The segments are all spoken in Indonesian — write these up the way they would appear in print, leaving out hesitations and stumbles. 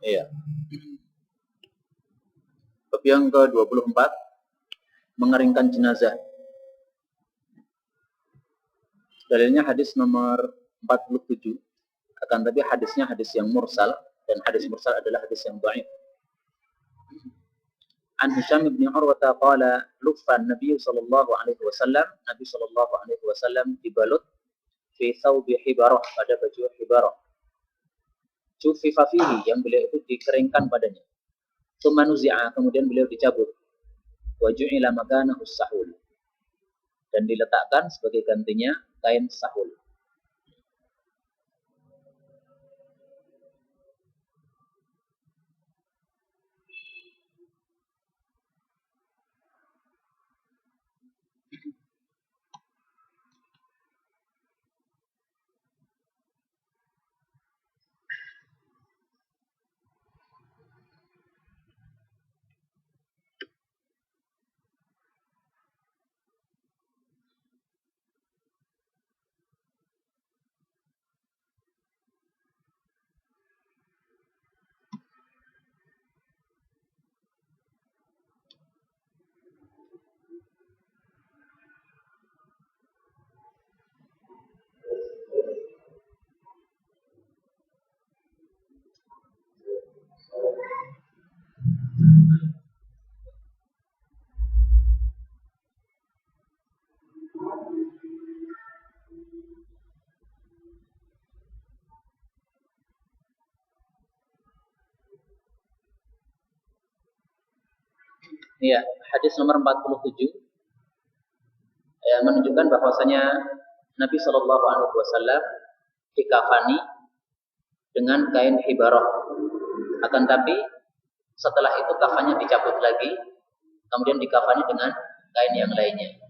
Iya. Bab yang ke-24, mengeringkan jenazah. Dalilnya hadis nomor 47. Akan tapi hadisnya hadis yang mursal, dan hadis mursal adalah hadis yang dhaif. An Hisham bin Urwah qala luffa Nabi sallallahu alaihi wasallam, Nabi sallallahu alaihi wasallam dibalut fi thawbi hibarah, pada baju hibarah. Jufifa fihi, yang beliau itu dikeringkan padanya. Tsumma nuzi'a, kemudian beliau dicabut. Wa ju'ila makanahu sahul, dan diletakkan sebagai gantinya kain sahul. Iya, hadis nomor 47 menunjukkan bahwasanya Nabi Shallallahu Alaihi Wasallam dikafani dengan kain hibarah. Akan tapi setelah itu kafannya dicabut lagi, kemudian dikafani dengan kain yang lainnya.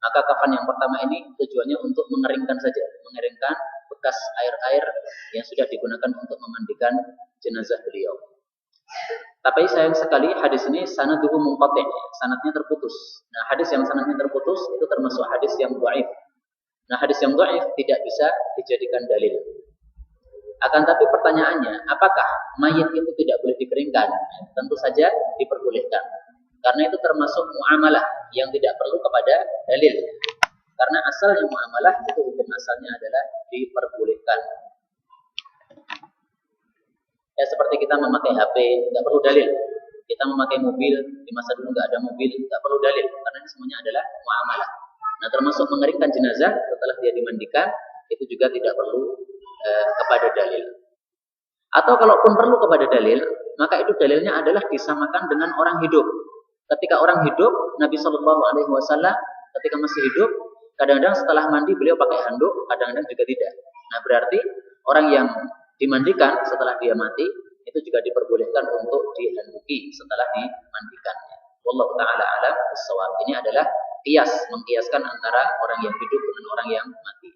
Maka kafan yang pertama ini tujuannya untuk mengeringkan saja, mengeringkan bekas air-air yang sudah digunakan untuk memandikan jenazah beliau. Tapi sayang sekali hadis ini sanaduhu munqati', sanadnya terputus. Nah, hadis yang sanadnya terputus itu termasuk hadis yang dhaif. Nah, hadis yang dhaif tidak bisa dijadikan dalil. Akan tapi pertanyaannya, apakah mayit itu tidak boleh dikeringkan? Tentu saja diperbolehkan. Karena itu termasuk muamalah yang tidak perlu kepada dalil. Karena asalnya muamalah itu hukum asalnya adalah diperbolehkan. Ya, seperti kita memakai HP, nggak perlu dalil. Kita memakai mobil, di masa dulu nggak ada mobil, nggak perlu dalil. Karena ini semuanya adalah muamalah. Nah, termasuk mengeringkan jenazah setelah dia dimandikan, itu juga tidak perlu kepada dalil. Atau kalaupun perlu kepada dalil, maka itu dalilnya adalah disamakan dengan orang hidup. Ketika orang hidup, Nabi Shallallahu Alaihi Wasallam ketika masih hidup, kadang-kadang setelah mandi beliau pakai handuk, kadang-kadang juga tidak. Nah, berarti orang yang dimandikan setelah dia mati itu juga diperbolehkan untuk dihanduki setelah dimandikannya. Wallahu taala alam bissawab. Ini adalah qiyas, mengkiaskan antara orang yang hidup dengan orang yang mati.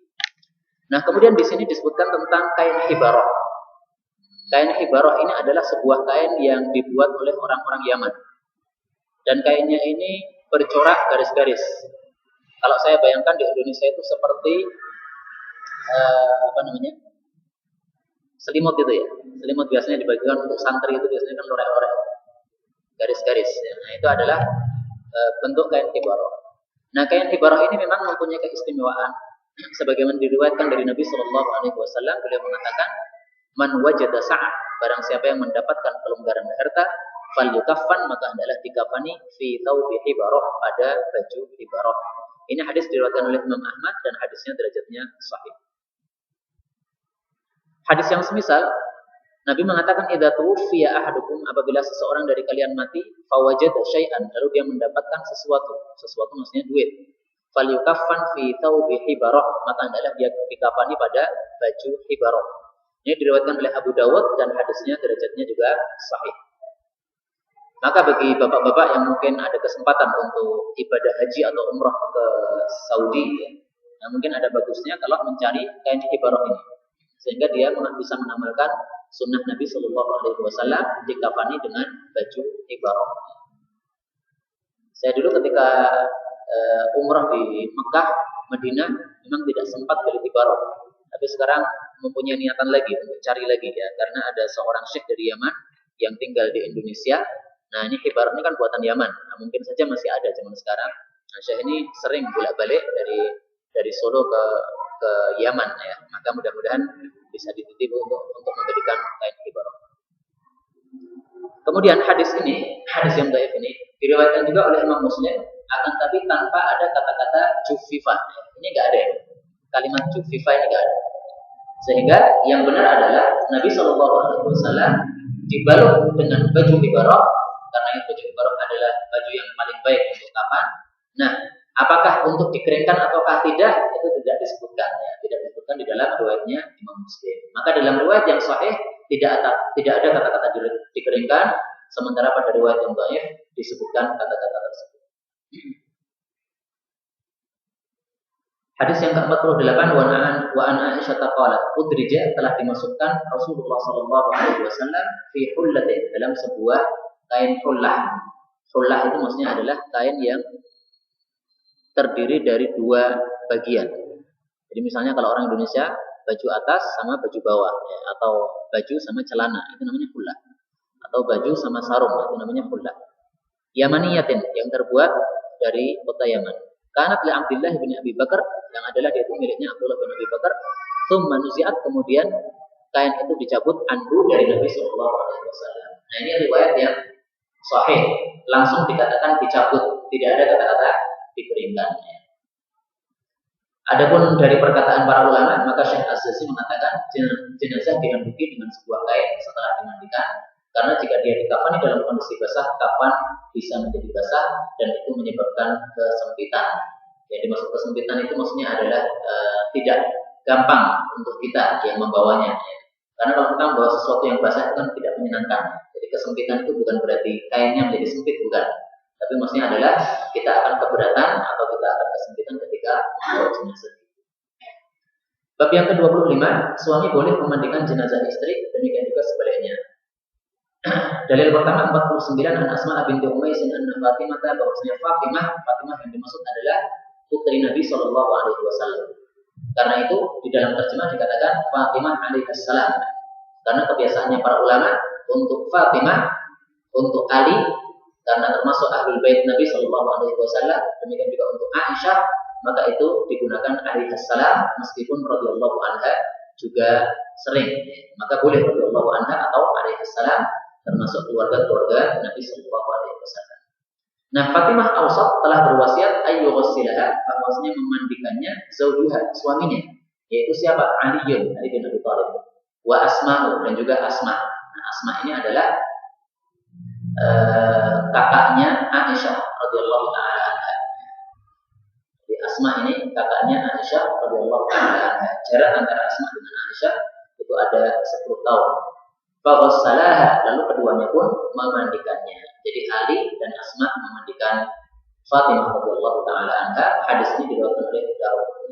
Nah, kemudian di sini disebutkan tentang kain hibarah. Kain hibarah ini adalah sebuah kain yang dibuat oleh orang-orang Yaman. Dan kainnya ini bercorak garis-garis. Kalau saya bayangkan di Indonesia itu seperti selimut itu ya. Selimut biasanya dibagikan untuk santri, itu biasanya kan lorek-lorek, garis-garis. Nah, itu adalah bentuk kain hibarah. Nah, kain hibarah ini memang mempunyai keistimewaan. Sebagaimana diriwayatkan dari Nabi Shallallahu Alaihi Wasallam, beliau mengatakan, "Man wajada sa'ah, barang siapa yang mendapatkan kelonggaran harta, fal yukaffan, maka hendaklah dikafani fi thawbi hibarah, pada baju hibarah." Ini hadis diriwayatkan oleh Imam Ahmad dan hadisnya derajatnya sahih. Hadis yang semisal, Nabi mengatakan, idza tuwfiya ahadukum, apabila seseorang dari kalian mati, fawajada syai'an, lalu dia mendapatkan sesuatu maksudnya duit, falyukaffan fi thawbi hibarah, maka hendaklah dia dikafani pada baju hibarah. Ini diriwayatkan oleh Abu Dawud dan hadisnya derajatnya juga sahih. Maka bagi bapak-bapak yang mungkin ada kesempatan untuk ibadah haji atau umrah ke Saudi, nah mungkin ada bagusnya kalau mencari kain hibarah ini, sehingga dia bisa mengamalkan sunnah Nabi Shallallahu Alaihi Wasallam dikafani dengan baju hibarah. Saya dulu ketika umrah di Mekah, Madinah, memang tidak sempat beli hibarah. Tapi sekarang mempunyai niatan lagi untuk cari lagi ya, karena ada seorang syekh dari Yaman yang tinggal di Indonesia. Nah, ini hibarah ini kan buatan Yaman. Nah, mungkin saja masih ada zaman sekarang. Nah, Syekh ini sering bolak-balik dari Solo ke Yaman ya. Maka mudah-mudahan bisa dititip untuk memberikan kain hibarah. Kemudian hadis yang dhaif ini diriwayatkan juga oleh Imam Muslim, akan tapi tanpa ada kata-kata jufifa. Ini enggak ada. Kalimat jufifa ini enggak ada. Sehingga yang benar adalah Nabi Shallallahu Alaihi Wasallam dibalut dengan baju hibarah, karena baju hibarah adalah baju yang paling baik untuk kapan. Nah, apakah untuk dikeringkan ataukah tidak, itu tidak disebutkan ya, tidak disebutkan di dalam riwayatnya Imam Muslim. Maka dalam riwayat yang sahih tidak ada kata-kata dikeringkan, sementara pada riwayat yang dhaif disebutkan kata-kata tersebut. Hadis yang ke-48, wa an Aisyah qalat, udrija, telah dimasukkan Rasulullah sallallahu alaihi wasallam fi hullatin, dalam sebuah kain hullah. Hullah itu maksudnya adalah kain yang terdiri dari dua bagian. Jadi misalnya kalau orang Indonesia baju atas sama baju bawah ya, atau baju sama celana, itu namanya hullah. Atau baju sama sarung, itu namanya hullah. Yamaniyatin, yang terbuat dari kota Yaman. Kanat li Abdullah bin Abi Bakar, yang adalah dia itu miliknya Abdullah bin Abi Bakar. Tsumma nuzi'at, kemudian kain itu dicabut anhu dari Nabi sallallahu alaihi wasallam. Nah, ini riwayat yang sahih, langsung dikatakan dicabut, tidak ada kata-kata dikeringkan. Adapun dari perkataan para ulama, maka Syekh Az-Zazi mengatakan jenazah dihanduki dengan sebuah kain setelah dimandikan, karena jika dia dikafani dalam kondisi basah, kafan bisa menjadi basah dan itu menyebabkan kesempitan. Yang dimaksud kesempitan itu maksudnya adalah tidak gampang untuk kita yang membawanya. Karena kalau kita membawa sesuatu yang basah itu kan tidak menyenangkan. Jadi kesempitan itu bukan berarti kainnya menjadi sempit, bukan. Tapi maksudnya adalah kita akan keberatan atau kita akan kesempitan ketika membawa jenazah. Bab yang ke-25, suami boleh memandikan jenazah istri, demikian juga sebaliknya. Dalil pertama 49, an Asma binti Umais anna Fatimah, bahwasanya Fatimah yang dimaksud adalah putri Nabi sallallahu alaihi wasallam. Karena itu di dalam terjemah dikatakan Fatimah alaihi salam. Karena kebiasaannya para ulama untuk Fatimah, untuk Ali, karena termasuk ahlul bait Nabi sallallahu alaihi wasallam, demikian juga untuk Aisyah, maka itu digunakan alaihi salam meskipun radhiyallahu anha juga sering. Maka boleh radhiyallahu anha atau alaihi salam, termasuk keluarga-keluarga Nabi sallallahu alaihi wasallam. Nah, Fatimah Awsat telah berwasiat ayyughassilaha, bahwasanya memandikannya zaujuha, suaminya, yaitu siapa? Ali bin Abi Thalib. Wa Asma'u, dan juga Asma. Nah, Asma ini adalah kakaknya Aisyah radhiyallahu taala anha. Jadi Asma ini kakaknya Aisyah radhiyallahu taala anha. Jarak antara Asma dengan Aisyah itu ada 10 tahun. Faghassalaha, lalu keduanya pun memandikannya. Jadi Ali dan Asma memandikan Fatimah radhiyallahu taala anha. Hadis ini diriwayatkan oleh Daruqutni.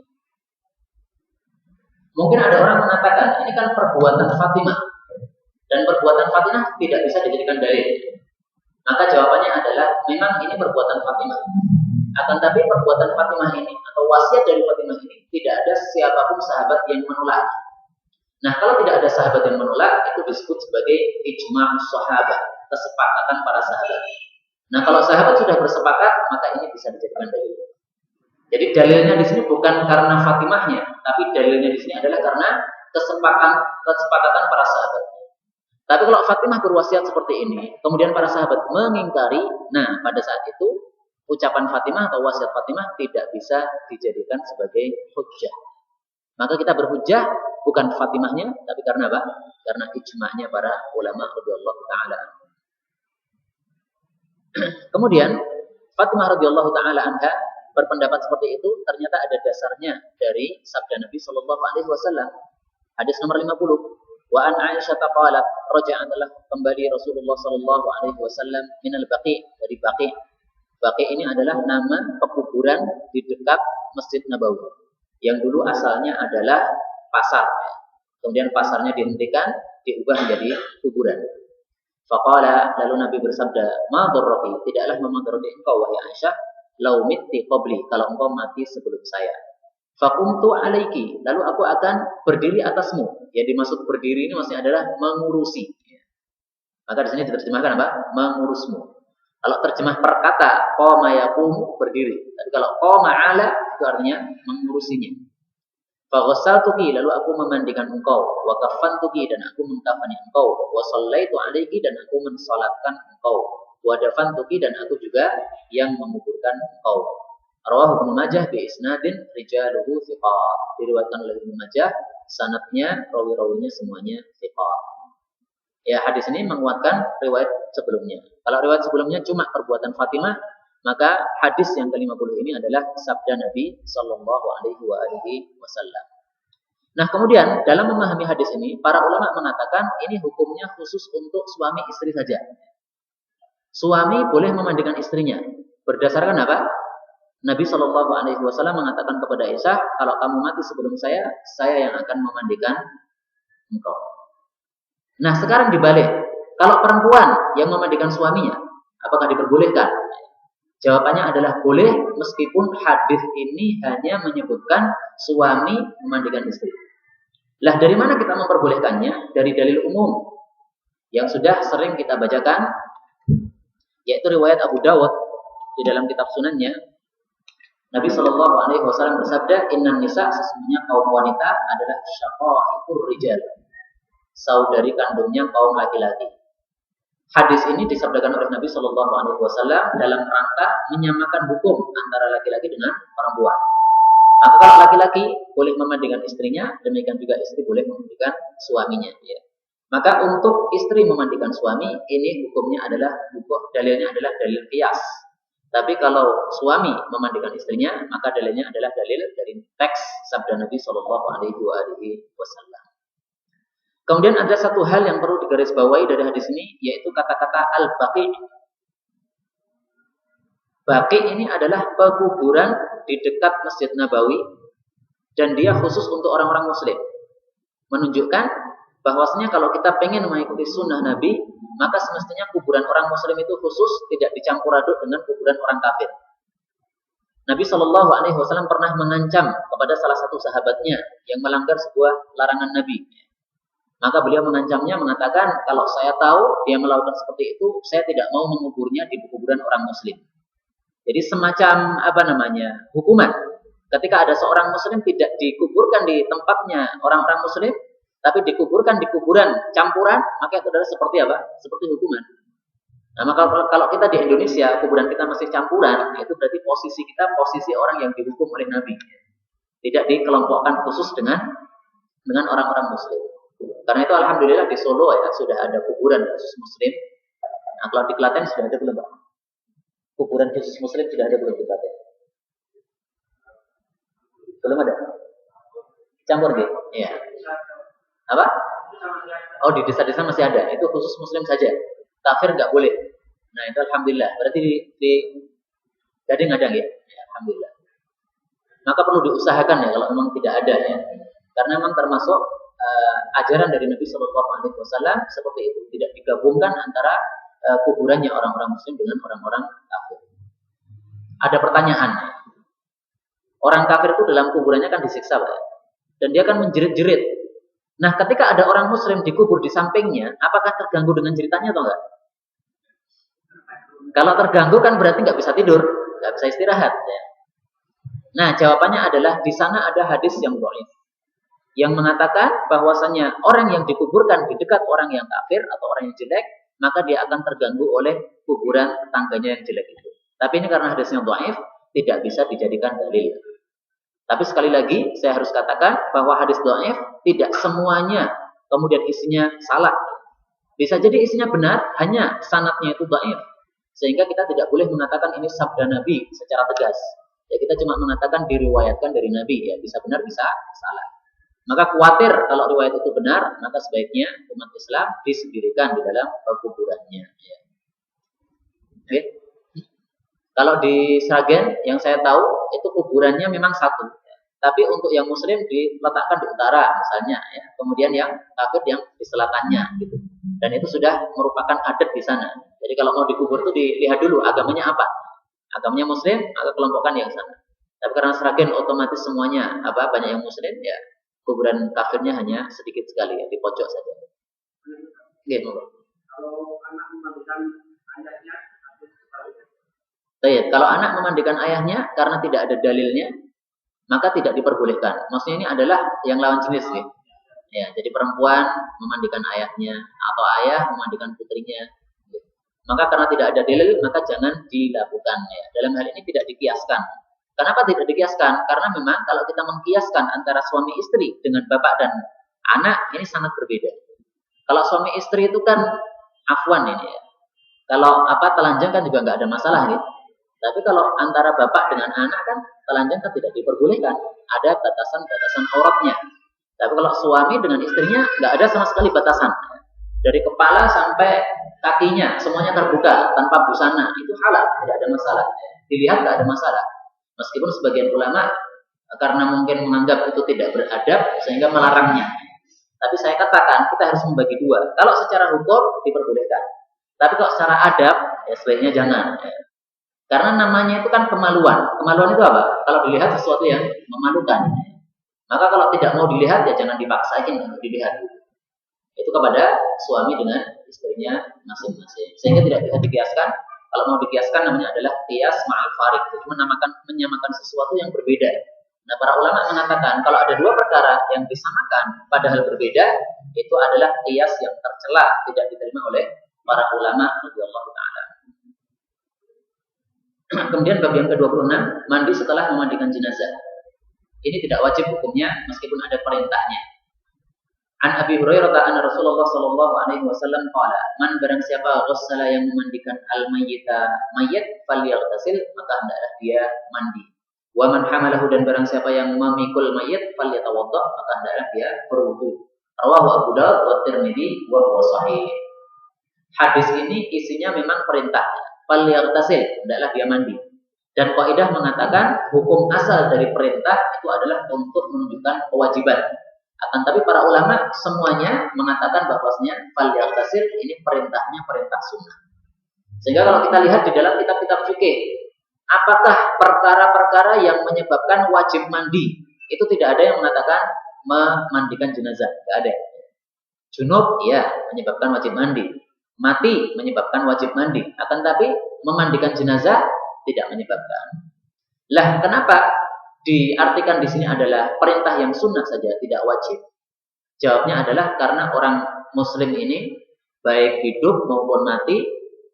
Mungkin ada orang mengatakan ini kan perbuatan Fatimah, dan perbuatan Fatimah tidak bisa dijadikan dalil. Maka jawabannya adalah memang ini perbuatan Fatimah. Akan tapi perbuatan Fatimah ini atau wasiat dari Fatimah ini tidak ada siapapun sahabat yang menolak. Nah, kalau tidak ada sahabat yang menolak, itu disebut sebagai ijma' sahabat, kesepakatan para sahabat. Nah, kalau sahabat sudah bersepakat, maka ini bisa dijadikan dalil. Jadi dalilnya di sini bukan karena Fatimahnya, tapi dalilnya di sini adalah karena kesepakatan para sahabat. Tapi kalau Fatimah berwasiat seperti ini, kemudian para sahabat mengingkari, nah pada saat itu ucapan Fatimah atau wasiat Fatimah tidak bisa dijadikan sebagai hujjah. Maka kita berhujjah bukan Fatimahnya, tapi karena apa? Karena ijma'nya para ulama radhiyallahu taala. Kemudian Fatimah radhiyallahu taala anha berpendapat seperti itu ternyata ada dasarnya dari sabda Nabi sallallahu alaihi wasallam. Hadis nomor 50. Wa an Aisyah qalat, raja'an adalah kembali Rasulullah sallallahu alaihi wasallam min al-Baqi, dari Baqi. Baqi ini adalah nama pekuburan di dekat Masjid Nabawi, yang dulu asalnya adalah pasar. Kemudian pasarnya dihentikan, diubah menjadi kuburan. Faqala, lalu Nabi bersabda, ma darraki, tidaklah memudarati engkau wahai Aisyah, lau mitti qabli, kalau engkau mati sebelum saya. Faqumtu alaiki, lalu aku akan berdiri atasmu. Yang dimaksud berdiri ini maksudnya adalah mengurusi. Maka di sini diterjemahkan apa? Mengurusmu. Kalau terjemah per kata qama yaqumu, berdiri. Tapi kalau qama ala itu artinya mengurusinya. Fa ghassaltuki, lalu aku memandikan engkau, wa kaffantuki, dan aku mengkafani engkau, wa shallaitu alaiki, dan aku mensalatkan engkau, wa dafantuki, dan aku juga yang menguburkan engkau. Rawahu Ibnu Majah bi isnadin rijaluhu thiqat. Diriwayatkan oleh Ibnu Majah, sanadnya, rawi-rawinya semuanya thiqat. Ya, hadis ini menguatkan riwayat sebelumnya. Kalau riwayat sebelumnya cuma perbuatan Fatimah, maka hadis yang ke-50 ini adalah sabda Nabi sallallahu alaihi wasallam. Nah, kemudian dalam memahami hadis ini, para ulama mengatakan ini hukumnya khusus untuk suami istri saja. Suami boleh memandikan istrinya. Berdasarkan apa? Nabi sallallahu alaihi wasallam mengatakan kepada Aisyah, kalau kamu mati sebelum saya yang akan memandikan engkau. Nah, sekarang dibalik. Kalau perempuan yang memandikan suaminya, apakah diperbolehkan? Jawabannya adalah boleh, meskipun hadis ini hanya menyebutkan suami memandikan istri. Lah, dari mana kita memperbolehkannya? Dari dalil umum yang sudah sering kita bacakan, yaitu riwayat Abu Dawud di dalam kitab sunannya. Nabi Shallallahu Alaihi Wasallam bersabda, Innan nisa, sesungguhnya kaum wanita adalah syaqaiqur rijal, saudari kandungnya kaum laki-laki. Hadis ini disabdakan oleh Nabi Shallallahu Alaihi Wasallam dalam rangka menyamakan hukum antara laki-laki dengan perempuan. Maka kalau laki-laki boleh memandikan istrinya, demikian juga istri boleh memandikan suaminya. Ya. Maka untuk istri memandikan suami, ini hukumnya adalah dalilnya adalah dalil qiyas. Tapi kalau suami memandikan istrinya, maka dalilnya adalah dalil dari teks sabda Nabi Shallallahu Alaihi Wasallam. Kemudian ada satu hal yang perlu digarisbawahi dari hadis ini, yaitu kata-kata al-baqi. Baqi ini adalah pekuburan di dekat Masjid Nabawi, dan dia khusus untuk orang-orang muslim. Menunjukkan bahwasanya kalau kita pengen mengikuti sunnah Nabi, maka semestinya kuburan orang muslim itu khusus, tidak dicampur aduk dengan kuburan orang kafir. Nabi Shallallahu Alaihi Wasallam pernah mengancam kepada salah satu sahabatnya yang melanggar sebuah larangan Nabi. Maka beliau mengancamnya, mengatakan, kalau saya tahu dia melakukan seperti itu, saya tidak mau menguburnya di kuburan orang muslim. Jadi semacam hukuman. Ketika ada seorang muslim tidak dikuburkan di tempatnya orang-orang muslim, tapi dikuburkan di kuburan campuran, maka itu adalah seperti apa? Seperti hukuman. Nah, maka kalau kita di Indonesia, kuburan kita masih campuran, itu berarti posisi kita posisi orang yang dihukum oleh Nabi. Tidak dikelompokkan khusus dengan orang-orang muslim. Karena itu alhamdulillah di Solo ya sudah ada kuburan khusus muslim. Nah, kalau di Klaten sudah ada belum, Pak? Kuburan khusus muslim sudah ada belum di Klaten? Belum ada. Campur gitu. Iya. Apa? Oh, di desa-desa masih ada. Itu khusus muslim saja. Kafir nggak boleh. Nah, itu alhamdulillah. Berarti di Gading ada ya? Ya, alhamdulillah. Maka perlu diusahakan ya kalau memang tidak ada ya. Karena memang termasuk ajaran dari Nabi Shallallahu Alaihi Wasallam seperti itu, tidak digabungkan antara kuburannya orang-orang muslim dengan orang-orang kafir. Ada pertanyaan, orang kafir itu dalam kuburannya kan disiksa, Pak, dan dia kan menjerit-jerit. Nah, ketika ada orang muslim dikubur di sampingnya, apakah terganggu dengan ceritanya atau enggak? Kalau terganggu kan berarti nggak bisa tidur, nggak bisa istirahat. Ya. Nah, jawabannya adalah di sana ada hadis yang dhaif, yang mengatakan bahwasanya orang yang dikuburkan di dekat orang yang kafir atau orang yang jelek, maka dia akan terganggu oleh kuburan tetangganya yang jelek itu. Tapi ini karena hadisnya dhaif, tidak bisa dijadikan dalil. Tapi sekali lagi saya harus katakan bahwa hadis dhaif tidak semuanya kemudian isinya salah. Bisa jadi isinya benar, hanya sanadnya itu dhaif. Sehingga kita tidak boleh mengatakan ini sabda Nabi secara tegas. Ya, kita cuma mengatakan diriwayatkan dari Nabi, ya bisa benar bisa salah. Maka khawatir kalau riwayat itu benar, maka sebaiknya umat Islam disendirikan di dalam kuburannya. Ya. Oke. Kalau di Sragen yang saya tahu itu kuburannya memang satu, ya. Tapi untuk yang Muslim diletakkan di utara misalnya, ya. Kemudian yang kafir yang di selatannya, gitu. Dan itu sudah merupakan adat di sana. Jadi kalau mau dikubur itu dilihat dulu agamanya apa. Agamanya Muslim, maka kelompokkan yang sana. Tapi karena Sragen otomatis semuanya banyak yang Muslim, ya. Kuburan kafirnya hanya sedikit sekali ya, di pojok saja. Gitu. Kalau Baik, kalau anak memandikan ayahnya karena tidak ada dalilnya, maka tidak diperbolehkan. Maksudnya ini adalah yang lawan jenis, ya. Ya, jadi perempuan memandikan ayahnya atau ayah memandikan putrinya. Maka karena tidak ada dalil, maka jangan dilakukan. Ya. Dalam hal ini tidak dikiaskan. Kenapa tidak dikiaskan? Karena memang kalau kita mengkiaskan antara suami istri dengan bapak dan anak, ini sangat berbeda. Kalau suami istri itu kan afwan ini ya. Kalau telanjang kan juga nggak ada masalah gitu. Tapi kalau antara bapak dengan anak kan telanjang kan tidak diperbolehkan. Ada batasan-batasan auratnya. Tapi kalau suami dengan istrinya nggak ada sama sekali batasan. Dari kepala sampai kakinya semuanya terbuka tanpa busana, itu halal, tidak ada masalah. Dilihat nggak ada masalah. Meskipun sebagian ulama karena mungkin menganggap itu tidak beradab sehingga melarangnya. Tapi saya katakan kita harus membagi dua. Kalau secara hukum diperbolehkan. Tapi kalau secara adab ya sebaiknya jangan. Karena namanya itu kan kemaluan. Kemaluan itu apa? Kalau dilihat sesuatu yang memalukan. Maka kalau tidak mau dilihat ya jangan dipaksain untuk dilihat. Itu kepada suami dengan istrinya masing-masing. Sehingga tidak bisa dikiaskan. Kalau mau dikiaskan namanya adalah qiyas ma'al farik. Itu menyamakan sesuatu yang berbeda. Nah, para ulama mengatakan kalau ada dua perkara yang disamakan padahal berbeda, itu adalah qiyas yang tercela, tidak diterima oleh para ulama radhiyallahu taala. Kemudian bab yang ke-26, mandi setelah memandikan jenazah. Ini tidak wajib hukumnya meskipun ada perintahnya. An Abi Hurairah anna Rasulullah sallallahu alaihi wasallam qala, man barang siapa ghassala yang memandikan al-mayyita mayit falyaghtasil, maka hendaklah dia mandi. Wa man hamalahu dan barang siapa yang memikul mayit falyatawadda, maka hendaklah dia berwudu. Rawahu Abu Dawud wa Tirmidzi wa huwa shahih. Hadis ini isinya memang perintah. Falyaghtasil, hendaklah dia mandi. Dan kaidah mengatakan hukum asal dari perintah itu adalah untuk menunjukkan kewajiban. Akan tapi para ulama semuanya mengatakan bahwasanya falyaghtasil ini perintahnya perintah sunnah. Sehingga kalau kita lihat di dalam kitab-kitab fikih, apakah perkara-perkara yang menyebabkan wajib mandi? Itu tidak ada yang mengatakan memandikan jenazah, tidak ada. Junub, ya, menyebabkan wajib mandi. Mati menyebabkan wajib mandi. Akan tapi memandikan jenazah tidak menyebabkan. Lah, kenapa diartikan di sini adalah perintah yang sunnah saja, tidak wajib? Jawabnya adalah karena orang muslim ini baik hidup maupun mati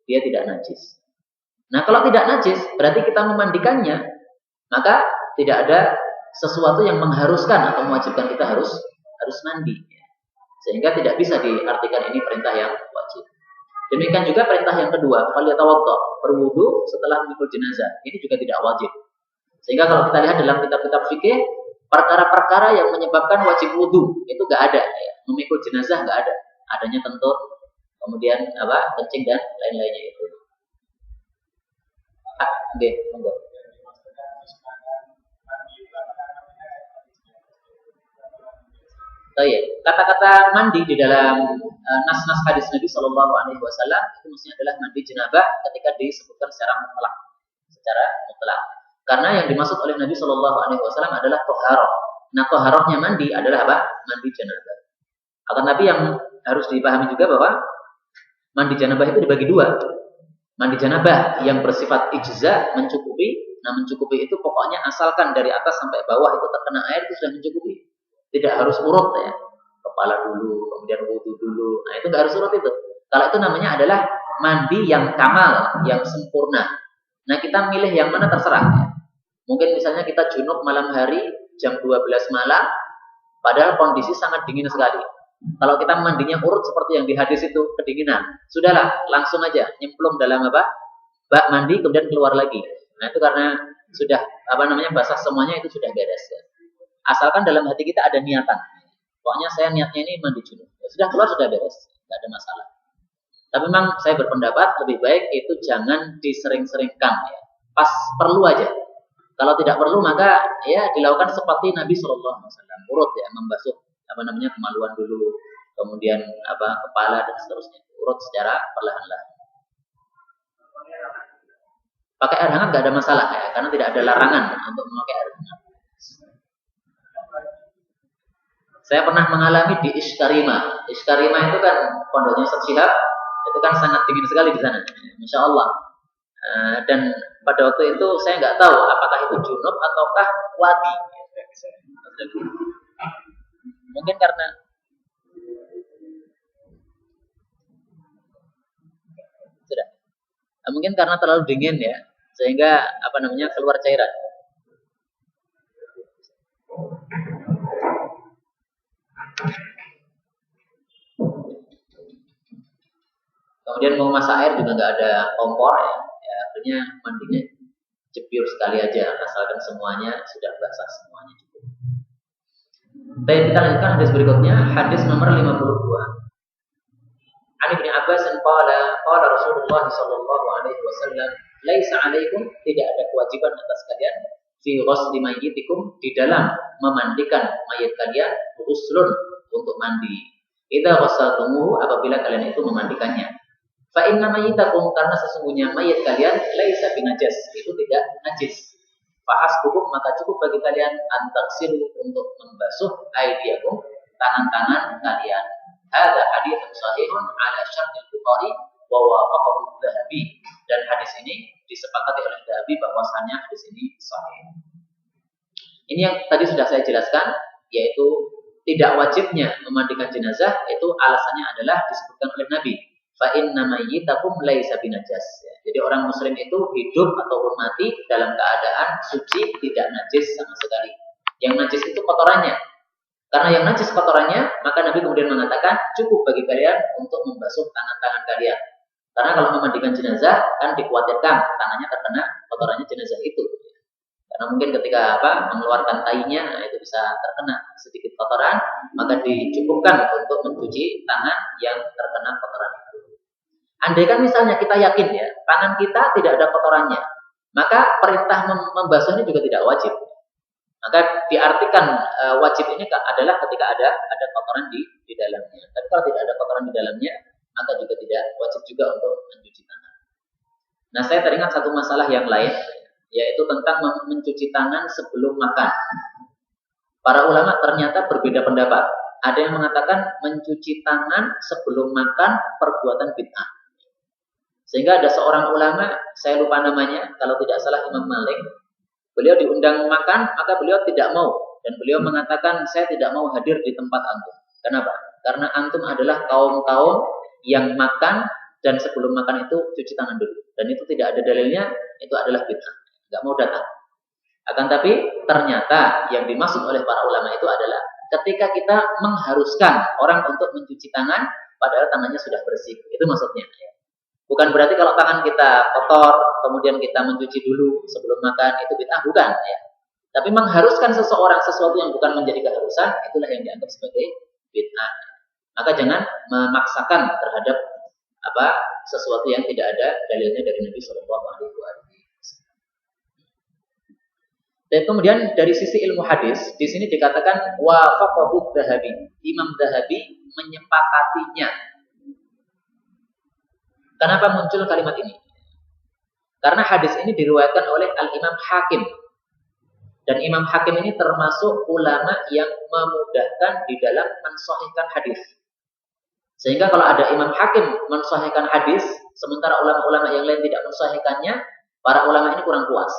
dia tidak najis. Nah, kalau tidak najis berarti kita memandikannya, maka tidak ada sesuatu yang mengharuskan atau mewajibkan kita harus mandi. Sehingga tidak bisa diartikan ini perintah yang wajib. Demikian juga perintah yang kedua, falyatawadda, berwudu setelah memikul jenazah. Ini juga tidak wajib. Sehingga kalau kita lihat dalam kitab-kitab fikih, perkara-perkara yang menyebabkan wajib wudu itu enggak ada. Ya. Memikul jenazah enggak ada. Adanya kentut, kemudian kencing dan lain-lainnya itu. Oke, monggo. Kata-kata mandi di dalam nas-nas hadis Nabi Shallallahu Alaihi Wasallam itu mestinya adalah mandi jenabah ketika disebutkan secara mutlak. Karena yang dimaksud oleh Nabi Shallallahu Alaihi Wasallam adalah toharoh. Nah, toharohnya mandi adalah apa? Mandi janabah. Akan tapi yang harus dipahami juga bahwa mandi janabah itu dibagi dua. Mandi janabah yang bersifat ijza, mencukupi. Nah, mencukupi itu pokoknya asalkan dari atas sampai bawah itu terkena air itu sudah mencukupi. Tidak harus urut ya. Kepala dulu, kemudian wudu dulu. Nah, itu nggak harus urut itu. Kalau itu namanya adalah mandi yang kamal, yang sempurna. Nah, kita milih yang mana terserah ya. Mungkin misalnya kita junub malam hari jam 12 malam, padahal kondisi sangat dingin sekali. Kalau kita mandinya urut seperti yang di hadis itu kedinginan, sudahlah langsung aja nyemplung dalam bak mandi kemudian keluar lagi. Nah, itu karena sudah basah semuanya itu sudah beres ya. Asalkan dalam hati kita ada niatan. Pokoknya saya niatnya ini mandi junub. Ya, sudah keluar sudah beres, tidak ada masalah. Tapi memang saya berpendapat lebih baik itu jangan disering-seringkan ya. Pas perlu aja. Kalau tidak perlu maka ya dilakukan seperti Nabi Shallallahu Alaihi Wasallam, urut ya, membasuh kemaluan dulu, kemudian kepala dan seterusnya, urut secara perlahan-lahan. Pakai air hangat nggak ada masalah ya, karena tidak ada larangan untuk memakai air hangat. Saya pernah mengalami di Iskarima. Iskarima itu kan pondoknya Ustaz Syihab, itu kan sangat dingin sekali di sana, Masya Allah. Dan pada waktu itu saya nggak tahu apakah itu junub ataukah wadi. Mungkin karena sudah, mungkin karena terlalu dingin ya, sehingga keluar cairan. Kemudian mau masak air juga nggak ada kompor ya, akhirnya mandinya jepir sekali aja, asalkan semuanya sudah basah semuanya cukup. Baik, kita lanjutkan hadis berikutnya, hadis nomor 52. An Ibnu Abbas qala Rasulullah sallallahu alaihi wasallam, "Laisa 'alaikum," tidak ada kewajiban atas kalian, "fi ghusli mayyitikum," di dalam memandikan mayit kalian, "ghuslun," untuk mandi. Idza ghasaltumuhu, apabila kalian itu memandikannya. Fa inna mayyitakum, karena sesungguhnya mayit kalian, laisa binajas, itu tidak najis. Fa hasbukum, maka cukup bagi kalian antaksilu, untuk membasuh aidiakum, tangan-tangan kalian. Hadza haditsun sahihun ala syartil Bukhari wa wafaqahu Dzahabi, dan hadis ini disepakati oleh Dzahabi bahwasanya hadis ini sahih. Ini yang tadi sudah saya jelaskan, yaitu tidak wajibnya memandikan jenazah, itu alasannya adalah disebutkan oleh Nabi, fa inna mayyitakum laisa binajas. Jadi orang muslim itu hidup ataupun mati dalam keadaan suci, tidak najis sama sekali. Yang najis itu kotorannya. Karena yang najis kotorannya, maka Nabi kemudian mengatakan cukup bagi kalian untuk membasuh tangan-tangan kalian. Karena kalau memandikan jenazah kan dikhawatirkan tangannya terkena kotorannya jenazah itu. Karena mungkin ketika mengeluarkan tainya, itu bisa terkena sedikit kotoran, maka dicukupkan untuk mencuci tangan yang terkena kotoran itu. Andai kan misalnya kita yakin ya, tangan kita tidak ada kotorannya, maka perintah membasuhnya juga tidak wajib. Maka diartikan wajib ini adalah ketika ada kotoran di dalamnya. Tapi kalau tidak ada kotoran di dalamnya, maka juga tidak wajib juga untuk mencuci tangan. Nah, saya teringat satu masalah yang lain, yaitu tentang mencuci tangan sebelum makan. Para ulama ternyata berbeda pendapat. Ada yang mengatakan mencuci tangan sebelum makan perbuatan bid'ah. Sehingga ada seorang ulama, saya lupa namanya, kalau tidak salah Imam Malik, beliau diundang makan, maka beliau tidak mau. Dan beliau mengatakan, saya tidak mau hadir di tempat antum. Kenapa? Karena antum adalah kaum-kaum yang makan, dan sebelum makan itu cuci tangan dulu. Dan itu tidak ada dalilnya, itu adalah bid'ah. Nggak mau datang. Akan tapi, ternyata yang dimaksud oleh para ulama itu adalah ketika kita mengharuskan orang untuk mencuci tangan, padahal tangannya sudah bersih. Itu maksudnya. Bukan berarti kalau tangan kita kotor, kemudian kita mencuci dulu sebelum makan, itu bid'ah, bukan ya. Tapi mengharuskan seseorang sesuatu yang bukan menjadi keharusan, itulah yang dianggap sebagai bid'ah. Maka jangan memaksakan terhadap sesuatu yang tidak ada dalilnya dari Nabi Shallallahu Alaihi Wasallam. Dan kemudian dari sisi ilmu hadis, di sini dikatakan wafaqahu Dzahabi. Imam Dzahabi menyepakatinya. Kenapa muncul kalimat ini? Karena hadis ini diriwayatkan oleh Al-Imam Hakim. Dan Imam Hakim ini termasuk ulama yang memudahkan di dalam mensahihkan hadis. Sehingga kalau ada Imam Hakim mensahihkan hadis, sementara ulama-ulama yang lain tidak mensahihkannya, para ulama ini kurang puas.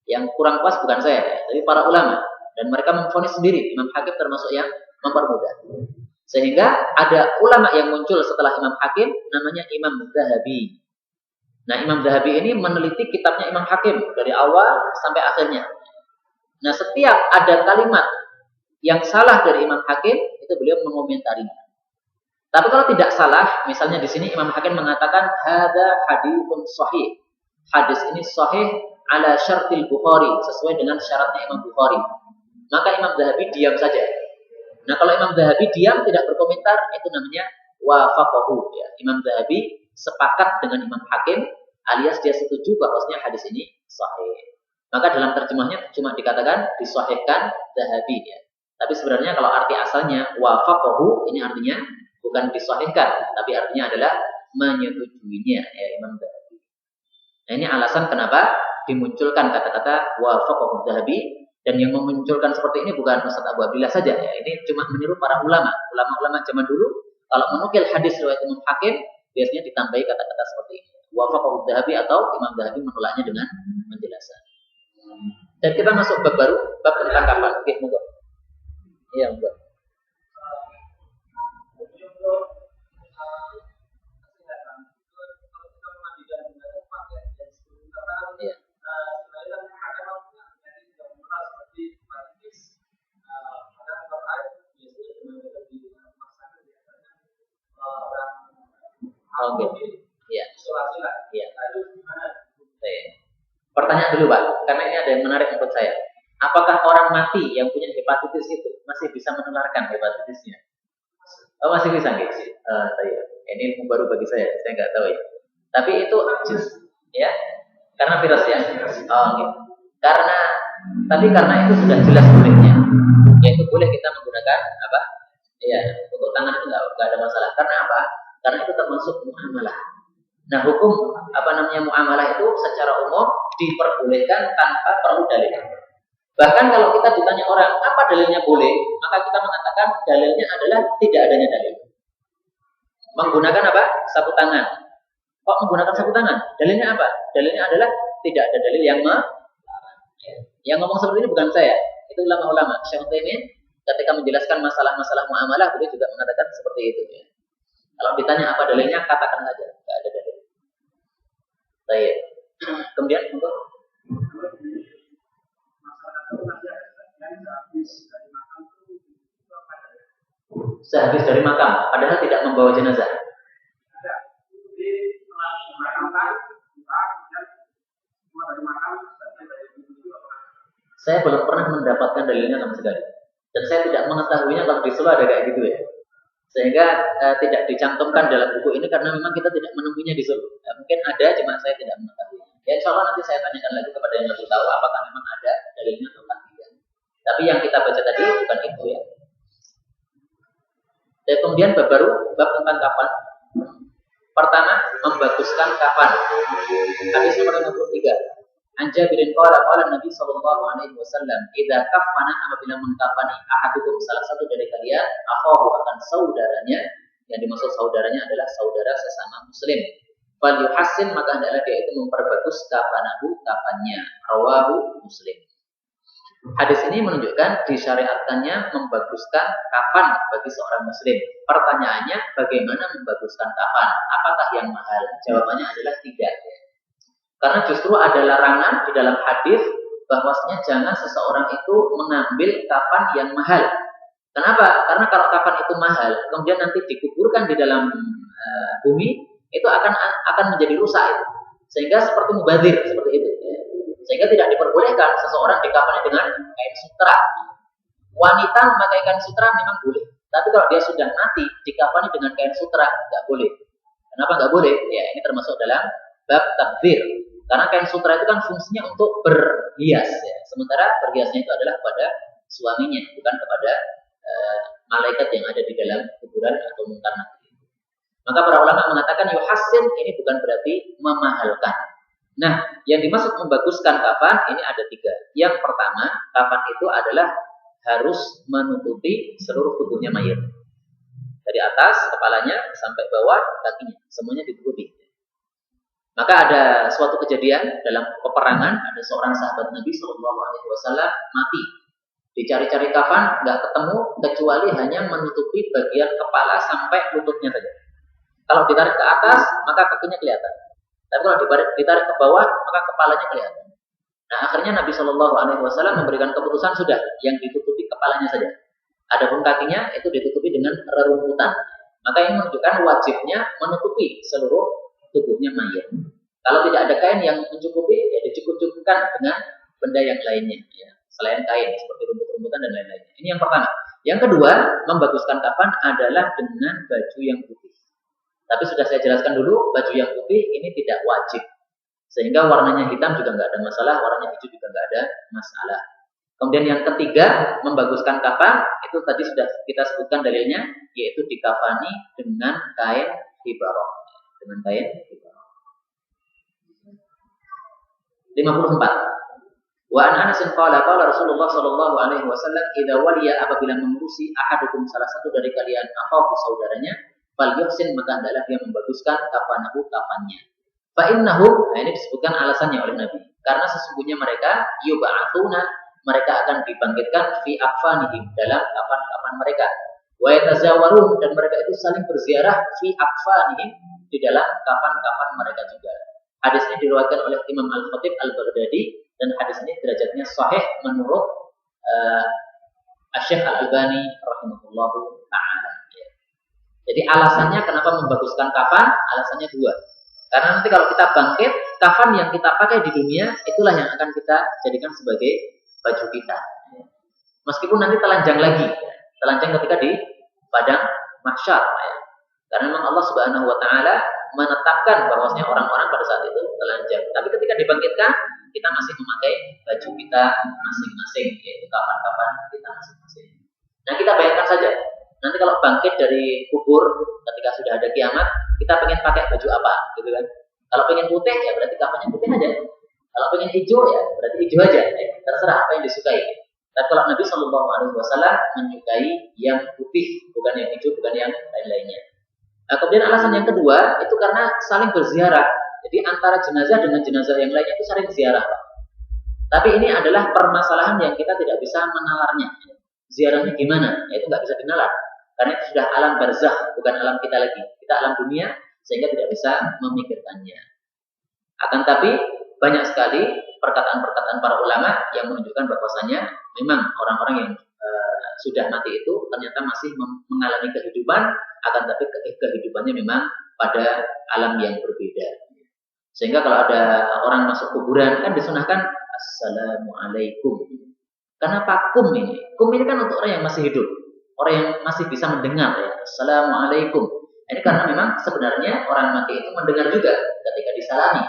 Yang kurang puas bukan saya, tapi para ulama. Dan mereka memvonis sendiri, Imam Hakim termasuk yang mempermudah. Sehingga ada ulama yang muncul setelah Imam Hakim, namanya Imam Dzahabi. Nah, Imam Dzahabi ini meneliti kitabnya Imam Hakim dari awal sampai akhirnya. Nah, setiap ada kalimat yang salah dari Imam Hakim, itu beliau mengomentarinya. Tapi kalau tidak salah, misalnya di sini Imam Hakim mengatakan hadza haditsun shahih. Hadis ini sahih ala syartil Bukhari, sesuai dengan syaratnya Imam Bukhari. Maka Imam Dzahabi diam saja. Nah, kalau Imam Dzahabi diam tidak berkomentar, itu namanya wafaqahu ya. Imam Dzahabi sepakat dengan Imam Hakim, alias dia setuju bahwasanya hadis ini sahih. Maka dalam terjemahnya cuma dikatakan disahihkan Dzahabi ya. Tapi sebenarnya kalau arti asalnya wafaqahu, ini artinya bukan disahihkan, tapi artinya adalah menyetujuinya ya Imam Dzahabi. Nah, ini alasan kenapa dimunculkan kata-kata wafaqahu Dzahabi. Dan yang memunculkan seperti ini bukan Ustaz Abu Abdillah saja ya. Ini cuma meniru para ulama. Ulama-ulama zaman dulu kalau menukil hadis riwayat Imam Hakim biasanya ditambahi kata-kata seperti ini. Wafaqahu Dzahabi atau Imam Dzahabi menolaknya dengan penjelasan. Dan kita masuk bab baru, bab tentang kafan. Oke, monggo. Iya, monggo. Iya. Oke. Iya. Iya. Pertanyaan dulu, Pak, karena ini ada yang menarik menurut saya. Apakah orang mati yang punya hepatitis itu masih bisa menularkan hepatitisnya? Oh, masih bisa, guys. Ini ilmu baru bagi saya nggak tahu ya. Tapi itu ya, karena virus ya. Oh, okay. Karena itu sudah jelas bolehnya. Yaitu boleh kita menggunakan apa? Ya, untuk tangan itu nggak ada masalah. Karena apa? Karena itu termasuk muamalah. Nah, hukum muamalah itu secara umum diperbolehkan tanpa perlu dalil. Bahkan kalau kita ditanya orang, apa dalilnya boleh? Maka kita mengatakan dalilnya adalah tidak adanya dalil. Menggunakan apa? Sapu tangan. Kok menggunakan sapu tangan? Dalilnya apa? Dalilnya adalah tidak ada dalil yang ngomong seperti ini bukan saya. Itu ulama-ulama. Syekh Utsaimin ketika menjelaskan masalah-masalah muamalah, beliau juga mengatakan seperti itu. Ya. Kalau ditanya apa dalilnya, katakan saja, tidak ada dalil. Baik. Kemudian untuk sehabis dari makam, padahal tidak membawa jenazah. Saya belum pernah mendapatkan dalilnya sama sekali, dan saya tidak mengetahuinya kalau di Solo ada kayak gitu ya. Sehingga tidak dicantumkan dalam buku ini karena memang kita tidak menemuinya di Solo. Mungkin ada, cuma saya tidak mengetahui. Ya, insya Allah nanti saya tanyakan lagi kepada yang lebih tahu apakah memang ada dalilnya atau tidak. Tapi yang kita baca tadi bukan itu ya. Dan kemudian bab tentang kafan. Pertama, membaguskan kafan. Hadis nomor 53. An Jabirin qala Nabi sallallahu alaihi wasallam, "Idza kafana apabila mengkafani ahadukum salah satu dari kalian akhahu akan saudaranya." Yang dimaksud saudaranya adalah saudara sesama muslim. Fal yuhassin, maka hendaklah dia itu memperbagus kafannya. Rawahu Muslim. Hadis ini menunjukkan disyariatkannya membaguskan kafan bagi seorang muslim. Pertanyaannya, bagaimana membaguskan kafan? Apakah yang mahal? Jawabannya adalah tidak. Karena justru ada larangan di dalam hadis bahwasanya jangan seseorang itu mengambil kafan yang mahal. Kenapa? Karena kalau kafan itu mahal, kemudian nanti dikuburkan di dalam bumi, itu akan menjadi rusak itu. Sehingga seperti mubadzir seperti itu. Sehingga tidak diperbolehkan seseorang dikafani dengan kain sutra. Wanita memakai kain sutra memang boleh, tapi kalau dia sudah mati dikafani dengan kain sutra nggak boleh. Kenapa nggak boleh? Ya, ini termasuk dalam bab takfir. Karena kain sutra itu kan fungsinya untuk berhias, ya. Sementara berhiasnya itu adalah kepada suaminya, bukan kepada malaikat yang ada di dalam kuburan atau mungkar nakir. Maka para ulama mengatakan yuhassin ini bukan berarti memahalkan. Nah, yang dimaksud membaguskan kafan ini ada 3. Yang pertama, kafan itu adalah harus menutupi seluruh tubuhnya mayit. Dari atas kepalanya sampai bawah kakinya, semuanya ditutupi. Maka ada suatu kejadian dalam peperangan, ada seorang sahabat Nabi Shallallahu Alaihi Wasallam mati. Dicari-cari kafan, nggak ketemu kecuali hanya menutupi bagian kepala sampai lututnya saja. Kalau ditarik ke atas, maka kakinya kelihatan. Tapi kalau ditarik ke bawah, maka kepalanya kelihatan. Nah, akhirnya Nabi Shallallahu Alaihi Wasallam memberikan keputusan sudah, yang ditutupi kepalanya saja. Adapun kakinya itu ditutupi dengan rerumputan. Maka ini menunjukkan wajibnya menutupi seluruh tubuhnya mayit. Kalau tidak ada kain yang mencukupi, ya dicukup-cukupkan dengan benda yang lainnya, ya, selain kain seperti rumput-rumputan dan lain-lainnya. Ini yang pertama. Yang kedua, membaguskan kafan adalah dengan baju yang putih. Tapi sudah saya jelaskan dulu, baju yang putih ini tidak wajib. Sehingga warnanya hitam juga nggak ada masalah, warnanya hijau juga nggak ada masalah. Kemudian yang ketiga, membaguskan kafan, itu tadi sudah kita sebutkan dalilnya, yaitu dikafani dengan kain hibarah. Dengan kain hibarah. 54. Wa an Anas qala Rasulullah sallallahu alaihi wasallam, "Idza waliya apabila mengurusi ahadukum salah satu dari kalian akhahu saudaranya, fal yuhsin maka hendaklah dia membaguskan kafanahu kafannya." Fa innahum, nah ini disebutkan alasannya oleh Nabi. Karena sesungguhnya mereka yub'atsuna, mereka akan dibangkitkan fi akfanihim, dalam kapan-kapan mereka. Wa yatazawarun, dan mereka itu saling berziarah fi akfanihim, di dalam kapan-kapan mereka juga. Hadis ini diriwayatkan oleh Imam Al-Khatib Al-Baghdadi, dan hadis ini derajatnya sahih menurut Asy-Syaikh Al-Albani rahimahullahu taala. Jadi alasannya kenapa membaguskan kafan? Alasannya dua. Karena nanti kalau kita bangkit, kafan yang kita pakai di dunia itulah yang akan kita jadikan sebagai baju kita. Meskipun nanti telanjang lagi, telanjang ketika di padang mahsyar. Karena memang Allah Subhanahu Wa Taala menetapkan bahwasanya orang-orang pada saat itu telanjang. Tapi ketika dibangkitkan, kita masih memakai baju kita masing-masing, yaitu kafan-kafan kita masing-masing. Nah, kita bayangkan saja, nanti kalau bangkit dari kubur ketika sudah ada kiamat, kita pengen pakai baju apa, gitu kan? Kalau pengen putih ya berarti kafannya putih aja. Kalau pengen hijau ya berarti hijau aja. Terserah apa yang disukai. Tapi kalau Nabi Shallallahu Alaihi Wasallam menyukai yang putih, bukan yang hijau, bukan yang lain-lainnya. Nah, kemudian alasan yang kedua itu karena saling berziarah. Jadi antara jenazah dengan jenazah yang lainnya itu saling ziarah, Pak. Tapi ini adalah permasalahan yang kita tidak bisa menalarnya. Ziarahnya gimana? Ya, itu nggak bisa dinalar. Karena itu sudah alam barzakh, bukan alam kita lagi. Kita alam dunia, sehingga tidak bisa memikirkannya. Akan tapi banyak sekali perkataan-perkataan para ulama yang menunjukkan bahwasanya memang orang-orang yang sudah mati itu ternyata masih mengalami kehidupan, akan tapi kehidupannya memang pada alam yang berbeda. Sehingga kalau ada orang masuk kuburan kan disunahkan assalamualaikum. Kenapa kum ini? Kum ini kan untuk orang yang masih hidup, orang yang masih bisa mendengar ya. Assalamualaikum. Ini karena memang sebenarnya orang mati itu mendengar juga ketika disalami.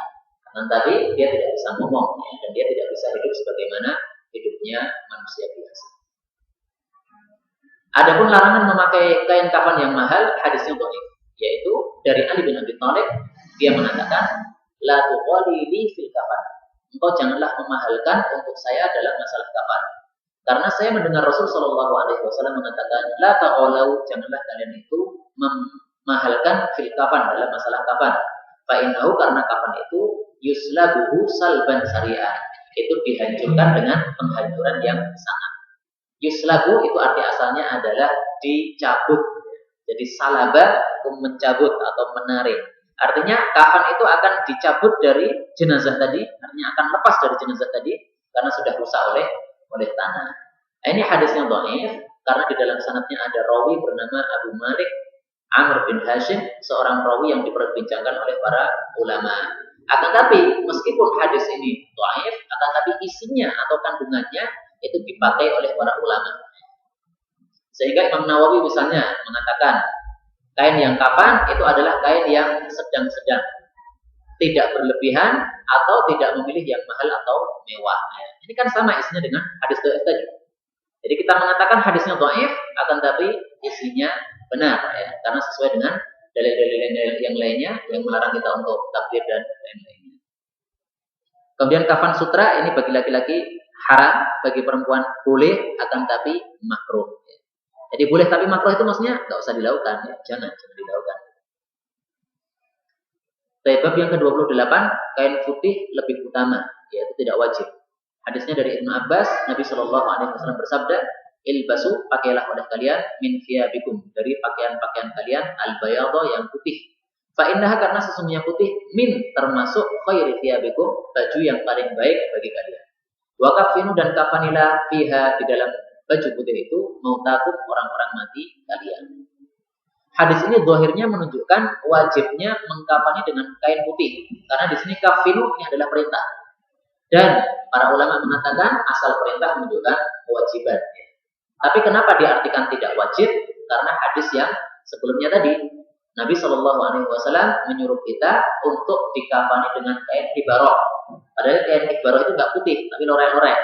Tapi dia tidak bisa ngomong ya, dan dia tidak bisa hidup sebagaimana hidupnya manusia biasa. Adapun larangan memakai kain kafan yang mahal, hadisnya dhaif, yaitu dari Ali bin Abi Thalib, dia mengatakan, la tuqalili fil kafan. Engkau janganlah memahalkan untuk saya dalam masalah kafan. Karena saya mendengar Rasul Shallallahu Alaihi Wasallam mengatakan, la taqalau, janganlah kalian itu memahalkan fil kafan dalam masalah kafan. Fa'innahu, karena kafan itu yuslabuhu salban syariah, itu dihancurkan dengan penghancuran yang sangat. Yuslabu itu arti asalnya adalah dicabut. Jadi salaba itu mencabut atau menarik. Artinya kafan itu akan dicabut dari jenazah tadi, artinya akan lepas dari jenazah tadi karena sudah rusak oleh tanah. Nah, ini hadisnya dhaif karena di dalam sanadnya ada rawi bernama Abu Malik Amr bin Hashim, seorang rawi yang diperbincangkan oleh para ulama. Akan tapi meskipun hadis ini dhaif, akan tapi isinya atau kandungannya itu dipakai oleh para ulama. Sehingga Imam Nawawi misalnya mengatakan kain yang kafan itu adalah kain yang sedang-sedang, tidak berlebihan atau tidak memilih yang mahal atau mewah. Ini kan sama isinya dengan hadis dhaif tadi. Jadi kita mengatakan hadisnya dhaif, akan tapi isinya benar ya, karena sesuai dengan dalil-dalil yang lainnya yang melarang kita untuk takbir dan lain-lainnya. Kemudian kafan sutra ini bagi laki-laki haram, bagi perempuan boleh, akan tapi makruh. Jadi boleh tapi makruh itu maksudnya nggak usah dilakukan, ya. jangan dilakukan. Bab yang ke-28, kain putih lebih utama, yaitu tidak wajib. Hadisnya dari Ibnu Abbas, Nabi Shallallahu Alaihi Wasallam bersabda, ilbasu, pakailah oleh kalian min thiyabikum, dari pakaian-pakaian kalian al-bayadha, yang putih. Fa innaha, karena sesungguhnya putih, min, termasuk khairi thiyabikum, baju yang paling baik bagi kalian. Wa kafinu, dan kafanilah fiha, di dalam baju putih itu, mautakum, orang-orang mati kalian. Hadis ini zahirnya menunjukkan wajibnya mengkafani dengan kain putih, karena di sini kafinu ini adalah perintah. Dan para ulama mengatakan asal perintah menunjukkan kewajiban. Tapi kenapa diartikan tidak wajib? Karena hadis yang sebelumnya tadi, Nabi Shallallahu Alaihi Wasallam menyuruh kita untuk dikafani dengan kain ibaroh. Padahal kain ibaroh itu nggak putih, tapi lorek-lorek.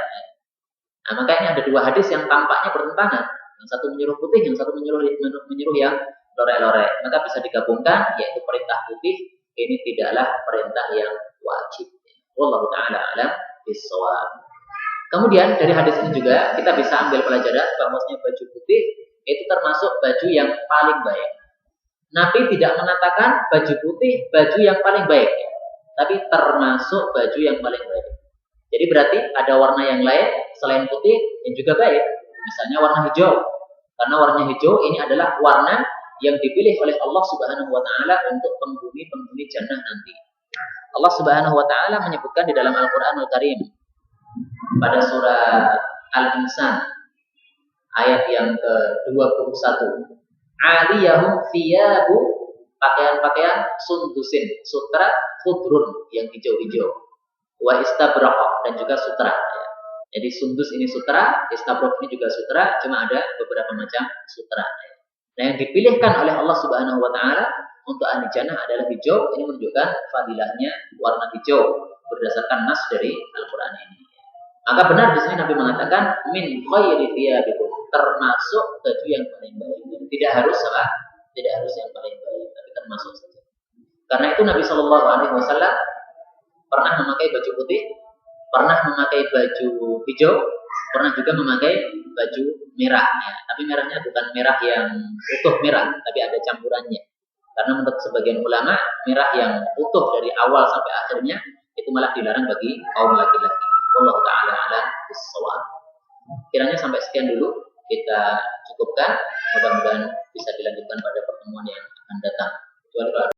Nah, makanya ada dua hadis yang tampaknya bertentangan. Yang satu menyuruh putih, yang satu menyuruh yang lorek-lorek. Maka bisa digabungkan, yaitu perintah putih ini tidaklah perintah yang wajib. Wallahu ta'ala alam bissawab. Kemudian dari hadis ini juga kita bisa ambil pelajaran bahwasanya baju putih itu termasuk baju yang paling baik. Nabi tidak mengatakan baju putih baju yang paling baik, tapi termasuk baju yang paling baik. Jadi berarti ada warna yang lain selain putih yang juga baik. Misalnya warna hijau. Karena warna hijau ini adalah warna yang dipilih oleh Allah Subhanahu wa taala untuk penghuni-penghuni jannah nanti. Allah Subhanahu wa taala menyebutkan di dalam Al-Qur'anul Karim pada surah Al-Insan ayat yang ke-21. Aliyahum thiyabu, pakaian-pakaian sundusin, sutra khudrun yang hijau-hijau. Wa istabraq, dan juga sutra. Jadi sundus ini sutra, istabraq ini juga sutra, cuma ada beberapa macam sutra. Nah, yang dipilihkan oleh Allah Subhanahu wa taala untuk ahli jannah adalah hijau. Ini menunjukkan fadilahnya warna hijau berdasarkan nas dari Al-Qur'an ini. Maka benar di sini Nabi mengatakan min khayri thiyabikum, termasuk baju yang paling baik. Tidak harus salah, tidak harus yang paling baik, tapi termasuk saja. Karena itu Nabi Shallallahu alaihi wasallam pernah memakai baju putih, pernah memakai baju hijau, pernah juga memakai baju merah. Ya. Tapi merahnya bukan merah yang utuh merah, tapi ada campurannya. Karena menurut sebagian ulama, merah yang utuh dari awal sampai akhirnya itu malah dilarang bagi kaum laki-laki. Wallahu ta'ala a'lam bis-shawab. Kiranya sampai sekian dulu kita cukupkan. Mudah-mudahan bisa dilanjutkan pada pertemuan yang akan datang.